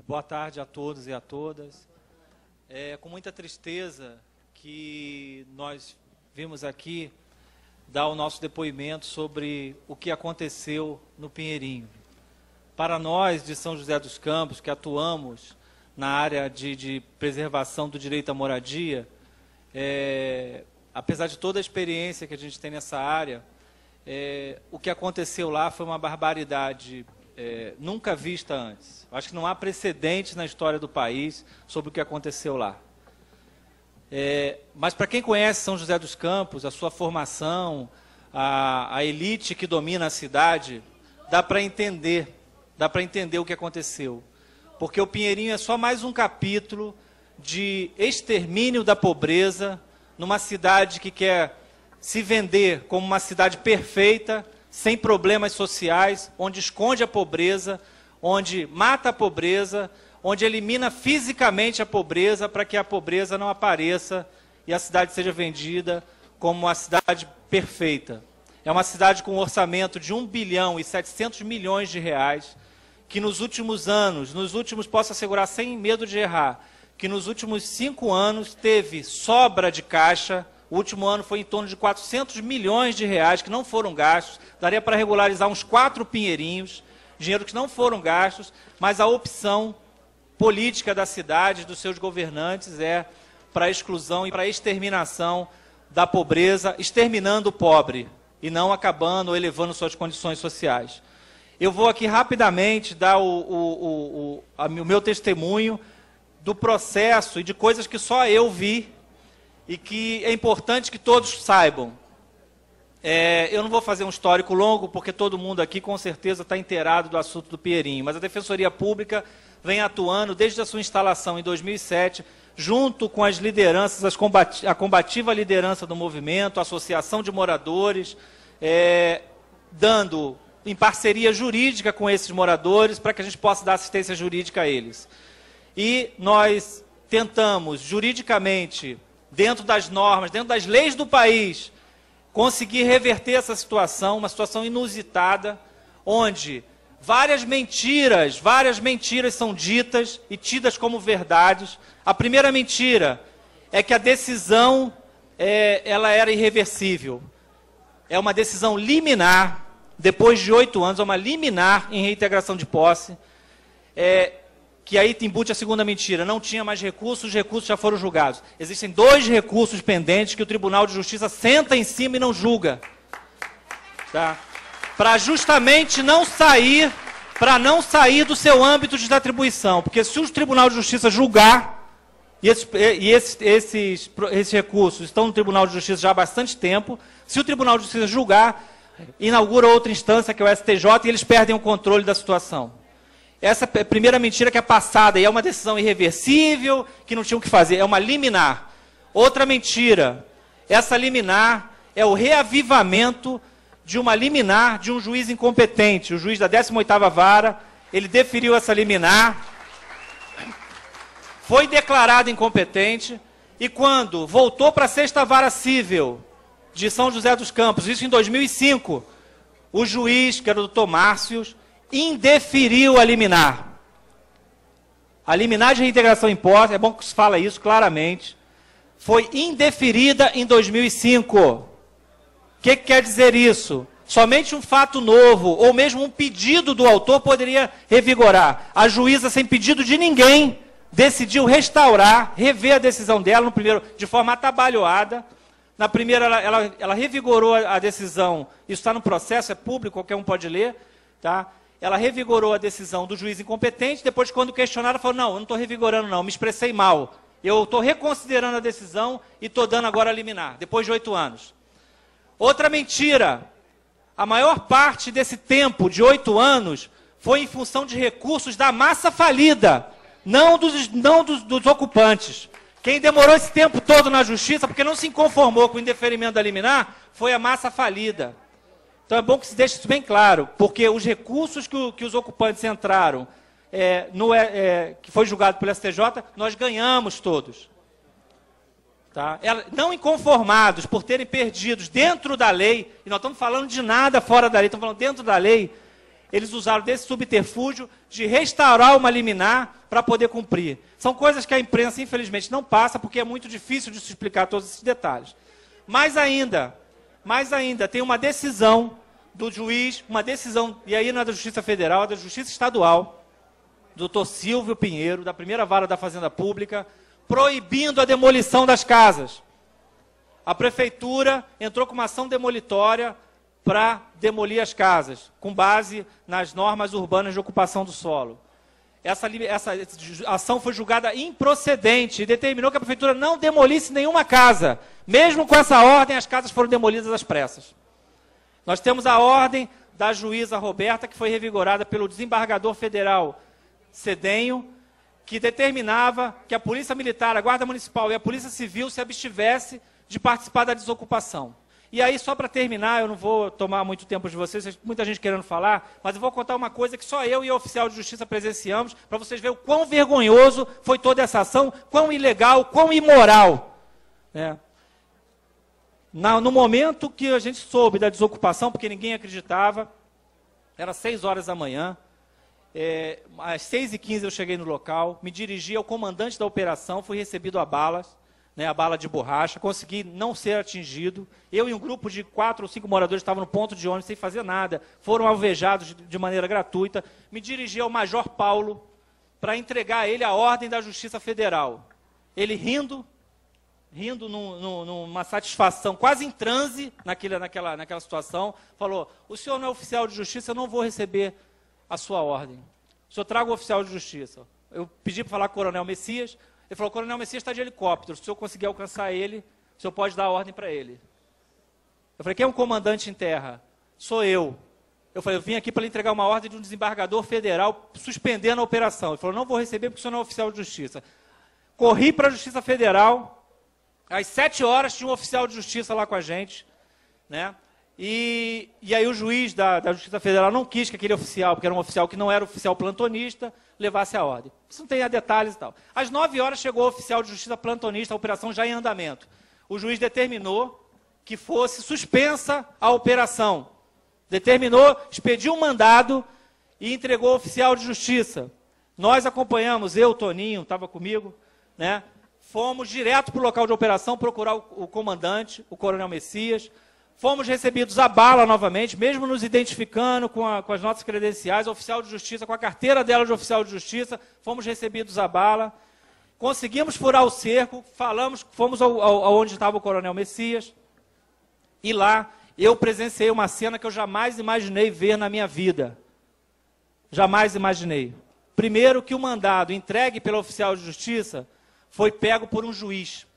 Boa tarde a todos e a todas. É com muita tristeza que nós vimos aqui dar o nosso depoimento sobre o que aconteceu no Pinheirinho. Para nós de São José dos Campos, que atuamos na área de preservação do direito à moradia, apesar de toda a experiência que a gente tem nessa área, o que aconteceu lá foi uma barbaridade nunca vista antes. Acho que não há precedentes na história do país sobre o que aconteceu lá. Mas para quem conhece São José dos Campos, a sua formação, a elite que domina a cidade, dá para entender o que aconteceu. Porque o Pinheirinho é só mais um capítulo de extermínio da pobreza numa cidade que quer se vender como uma cidade perfeita, sem problemas sociais, onde esconde a pobreza, onde mata a pobreza, onde elimina fisicamente a pobreza para que a pobreza não apareça e a cidade seja vendida como uma cidade perfeita. É uma cidade com um orçamento de 1 bilhão e 700 milhões de reais, que nos últimos anos, posso assegurar sem medo de errar, que nos últimos 5 anos teve sobra de caixa. O último ano foi em torno de 400 milhões de reais que não foram gastos. Daria para regularizar uns 4 pinheirinhos, dinheiro que não foram gastos, mas a opção política da cidade, dos seus governantes, é para a exclusão e para a exterminação da pobreza, exterminando o pobre e não acabando ou elevando suas condições sociais. Eu vou aqui rapidamente dar o meu testemunho do processo e de coisas que só eu vi e que é importante que todos saibam. Eu não vou fazer um histórico longo, porque todo mundo aqui com certeza está inteirado do assunto do Pinheirinho, mas a Defensoria Pública vem atuando desde a sua instalação em 2007, junto com as lideranças, a combativa liderança do movimento, a Associação de Moradores, dando em parceria jurídica com esses moradores, para que a gente possa dar assistência jurídica a eles. E nós tentamos, juridicamente, dentro das normas, dentro das leis do país, conseguir reverter essa situação, uma situação inusitada, onde várias mentiras são ditas e tidas como verdades. A primeira mentira é que a decisão ela era irreversível. É uma decisão liminar, depois de 8 anos, é uma liminar em reintegração de posse, que aí embute a segunda mentira, não tinha mais recursos, os recursos já foram julgados. Existem 2 recursos pendentes que o Tribunal de Justiça senta em cima e não julga. Tá? Para justamente não sair do seu âmbito de atribuição. Porque se o Tribunal de Justiça julgar, e esses recursos estão no Tribunal de Justiça já há bastante tempo, se o Tribunal de Justiça julgar, inaugura outra instância, que é o STJ, e eles perdem o controle da situação. Essa é a primeira mentira que é passada, e é uma decisão irreversível, que não tinham o que fazer, é uma liminar. Outra mentira, essa liminar é o reavivamento de uma liminar de um juiz incompetente. O juiz da 18ª Vara, ele deferiu essa liminar, foi declarado incompetente, e quando voltou para a 6ª Vara Civil de São José dos Campos, isso em 2005, o juiz, que era o doutor Márcios, indeferiu a liminar. A liminar de reintegração em posse, é bom que se fala isso claramente, foi indeferida em 2005. O que quer dizer isso? Somente um fato novo, ou mesmo um pedido do autor, poderia revigorar. A juíza, sem pedido de ninguém, decidiu restaurar, rever a decisão dela, no primeiro, de forma atabalhoada. Na primeira, ela revigorou a decisão, isso está no processo, é público, qualquer um pode ler, tá? Ela revigorou a decisão do juiz incompetente, depois, quando questionaram, falou, não, eu não estou revigorando não, me expressei mal. Eu estou reconsiderando a decisão e estou dando agora a liminar, depois de 8 anos. Outra mentira, a maior parte desse tempo, de 8 anos, foi em função de recursos da massa falida, não dos ocupantes. Quem demorou esse tempo todo na justiça, porque não se conformou com o indeferimento da liminar, foi a massa falida. Então é bom que se deixe isso bem claro, porque os recursos que os ocupantes entraram, que foi julgado pelo STJ, nós ganhamos todos. Tá? Não inconformados por terem perdidos dentro da lei, e nós estamos falando de nada fora da lei, estamos falando dentro da lei, eles usaram desse subterfúgio de restaurar uma liminar para poder cumprir. São coisas que a imprensa, infelizmente, não passa, porque é muito difícil de se explicar todos esses detalhes. Mais ainda, tem uma decisão do juiz, uma decisão, e aí não é da Justiça Federal, é da Justiça Estadual, doutor Silvio Pinheiro, da primeira vara da Fazenda Pública, proibindo a demolição das casas. A prefeitura entrou com uma ação demolitória para demolir as casas, com base nas normas urbanas de ocupação do solo. Essa ação foi julgada improcedente e determinou que a prefeitura não demolisse nenhuma casa. Mesmo com essa ordem, as casas foram demolidas às pressas. Nós temos a ordem da juíza Roberta, que foi revigorada pelo desembargador federal Cedenho, que determinava que a Polícia Militar, a Guarda Municipal e a Polícia Civil se abstivesse de participar da desocupação. E aí, só para terminar, eu não vou tomar muito tempo de vocês, muita gente querendo falar, mas eu vou contar uma coisa que só eu e o oficial de justiça presenciamos, para vocês verem o quão vergonhoso foi toda essa ação, quão ilegal, quão imoral. Né? No momento que a gente soube da desocupação, porque ninguém acreditava, era 6 horas da manhã, às 6h15 eu cheguei no local, me dirigi ao comandante da operação, fui recebido a balas, né, a bala de borracha, consegui não ser atingido. Eu e um grupo de 4 ou 5 moradores estavam no ponto de ônibus sem fazer nada, foram alvejados de maneira gratuita. Me dirigi ao Major Paulo para entregar a ele a ordem da Justiça Federal. Ele rindo numa satisfação, quase em transe naquela situação, falou: o senhor não é oficial de justiça, eu não vou receber a sua ordem. O senhor traga o oficial de justiça. Eu pedi para falar com o Coronel Messias. Ele falou: o Coronel Messias está de helicóptero, se o senhor conseguir alcançar ele, o senhor pode dar a ordem para ele. Eu falei: quem é um comandante em terra? Sou eu. Eu falei: eu vim aqui para lhe entregar uma ordem de um desembargador federal suspendendo a operação. Ele falou: não vou receber porque o senhor não é oficial de justiça. Corri para a Justiça Federal, às 7 horas tinha um oficial de justiça lá com a gente, né? E aí o juiz da Justiça Federal não quis que aquele oficial, porque era um oficial que não era oficial plantonista, levasse a ordem. Isso não tem detalhes e tal. Às 9 horas chegou o oficial de justiça plantonista, a operação já em andamento. O juiz determinou que fosse suspensa a operação. Determinou, expediu um mandado e entregou ao oficial de justiça. Nós acompanhamos, eu, Toninho, estava comigo, né? Fomos direto para o local de operação procurar o comandante, o Coronel Messias. Fomos recebidos a bala novamente, mesmo nos identificando com as nossas credenciais, oficial de justiça, com a carteira dela de oficial de justiça, fomos recebidos a bala. Conseguimos furar o cerco, fomos aonde estava o Coronel Messias, e lá eu presenciei uma cena que eu jamais imaginei ver na minha vida. Jamais imaginei. Primeiro, que o mandado entregue pelo oficial de justiça foi pego por um juiz.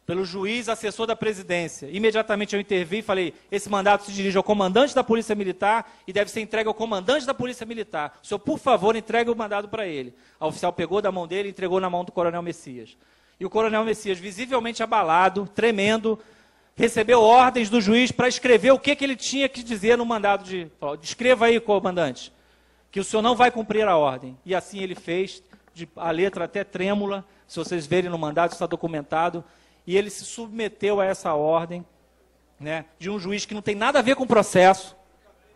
Pelo juiz assessor da presidência. Imediatamente eu intervi e falei: esse mandato se dirige ao comandante da Polícia Militar e deve ser entregue ao comandante da Polícia Militar. O senhor, por favor, entregue o mandado para ele. A oficial pegou da mão dele e entregou na mão do Coronel Messias. E o Coronel Messias, visivelmente abalado, tremendo, recebeu ordens do juiz para escrever o que ele tinha que dizer no mandado falou: escreva aí, comandante, que o senhor não vai cumprir a ordem. E assim ele fez, a letra até trêmula, se vocês verem no mandado, está documentado. E ele se submeteu a essa ordem, né, de um juiz que não tem nada a ver com o processo.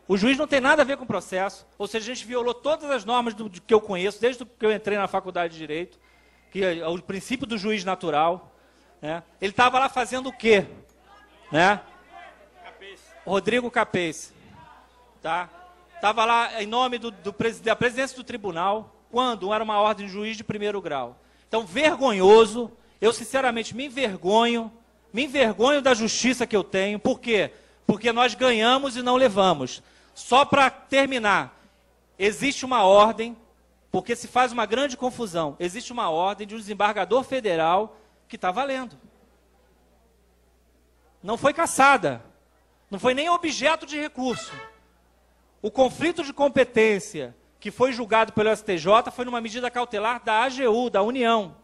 O juiz não tem nada a ver com o processo. Ou seja, a gente violou todas as normas que eu conheço, desde que eu entrei na faculdade de Direito, que é o princípio do juiz natural. Né. Ele estava lá fazendo o quê? Né? Rodrigo Capês. Tá? Estava lá em nome da presidência do tribunal, quando era uma ordem de juiz de primeiro grau. Então, vergonhoso. Eu, sinceramente, me envergonho da justiça que eu tenho. Por quê? Porque nós ganhamos e não levamos. Só para terminar, existe uma ordem, porque se faz uma grande confusão, existe uma ordem de um desembargador federal que está valendo. Não foi cassada, não foi nem objeto de recurso. O conflito de competência que foi julgado pelo STJ foi numa medida cautelar da AGU, da União,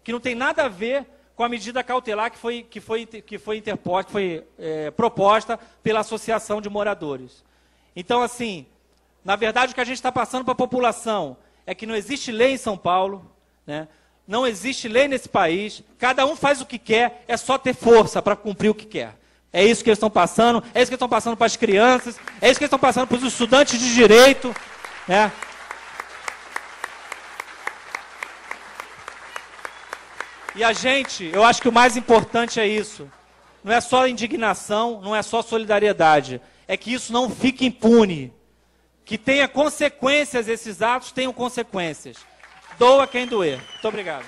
que não tem nada a ver com a medida cautelar que foi proposta pela Associação de Moradores. Então, assim, na verdade, o que a gente está passando para a população é que não existe lei em São Paulo, né? Não existe lei nesse país, cada um faz o que quer, é só ter força para cumprir o que quer. É isso que eles estão passando, é isso que eles estão passando para as crianças, é isso que eles estão passando para os estudantes de direito, né? E a gente, eu acho que o mais importante é isso. Não é só indignação, não é só solidariedade. É que isso não fique impune. Que tenha consequências, esses atos tenham consequências. Doa quem doer. Muito obrigado.